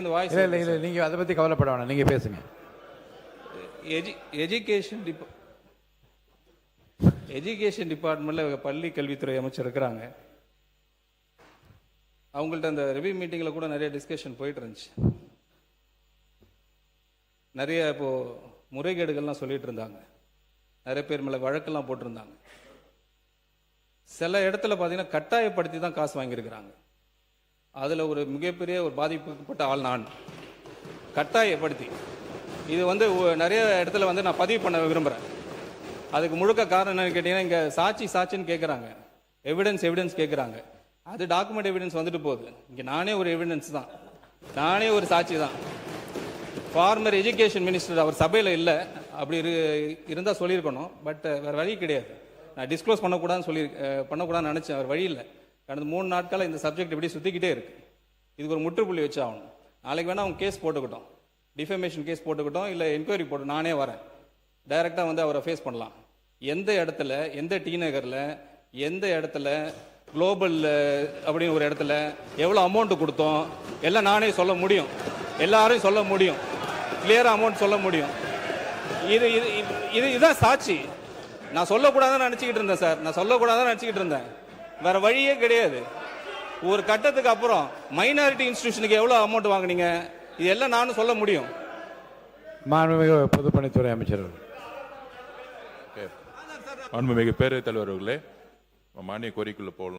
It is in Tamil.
இல்லை இல்லை இல்லை நீங்கள் அதை பற்றி கவலைப்பட வேணாம், நீங்கள் பேசுங்க. எஜுகேஷன் டிபார்ட்மெண்ட்டில் பள்ளி கல்வித்துறை அமைச்சர் இருக்கிறாங்க. அவங்கள்ட்ட அந்த ரிவ்யூ மீட்டிங்கில் கூட நிறைய டிஸ்கஷன் போயிட்டு இருந்துச்சு. நிறைய இப்போது முறைகேடுகள்லாம் சொல்லிட்டு இருந்தாங்க. நிறைய பேர் மேலே வழக்கெல்லாம் போட்டிருந்தாங்க. சில இடத்துல பார்த்தீங்கன்னா கட்டாயப்படுத்தி தான் காசு வாங்கியிருக்கிறாங்க. அதில் ஒரு மிகப்பெரிய ஒரு பாதிப்புப்பட்ட ஆள் நான். கட்டாயப்படுத்தி இது நிறைய இடத்துல நான் பதிவு பண்ண விரும்புகிறேன். அதுக்கு முழுக்க காரணம் என்னன்னு கேட்டிங்கன்னா, இங்கே சாட்சின்னு கேட்குறாங்க, எவிடன்ஸ் கேட்குறாங்க. அது டாக்குமெண்ட் எவிடன்ஸ் வந்துட்டு போகுது. இங்கே நானே ஒரு எவிடன்ஸ் தான், நானே ஒரு சாட்சி தான். ஃபார்மர் எஜுகேஷன் மினிஸ்டர் அவர் சபையில் இல்லை, அப்படி இருந்தால் சொல்லியிருக்கணும். பட் வேறு வழி கிடையாது. நான் டிஸ்க்ளோஸ் பண்ணக்கூடாதுன்னு நினச்சேன். அவர் வழி இல்லை. கடந்த 3 நாட்களாக இந்த சப்ஜெக்ட் இப்படி சுற்றிக்கிட்டே இருக்கு. இதுக்கு ஒரு முற்றுப்புள்ளி வச்சு ஆகணும். நாளைக்கு வேணால் அவங்க கேஸ் போட்டுக்கிட்டோம், டிஃபமேஷன் கேஸ் போட்டுக்கிட்டோம், இல்லை என்கொயரி போட்டு நானே வரேன், டைரெக்டாக அவரை ஃபேஸ் பண்ணலாம். எந்த இடத்துல, எந்த டி நகரில், எந்த இடத்துல, குளோபல் அப்படின்னு ஒரு இடத்துல எவ்வளோ அமௌண்ட் கொடுத்தோம் எல்லாம் நானே சொல்ல முடியும். எல்லாரும் சொல்ல முடியும், கிளியராக அமௌண்ட் சொல்ல முடியும். இதுதான் சாட்சி. நான் சொல்லக்கூடாதுன்னு நினச்சிக்கிட்டு இருந்தேன் சார், நான் சொல்லக்கூடாதுன்னு நினச்சிக்கிட்டு இருந்தேன். வேற வழியே கிடையாது. ஒரு கட்டத்துக்கு அப்புறம் மைனாரிட்டி இன்ஸ்டிடியூஷனுக்கு எவ்வளோ அமௌண்ட் வாங்கினீங்க, இது எல்லாம் நானும் சொல்ல முடியும். மாண்புமிகு பொதுப்பணித்துறை அமைச்சர். மாண்புமிகு பேரவைத் தலைவர் அவர்களே, மானிய கோரிக்கைக்குள்ள போகலாம்.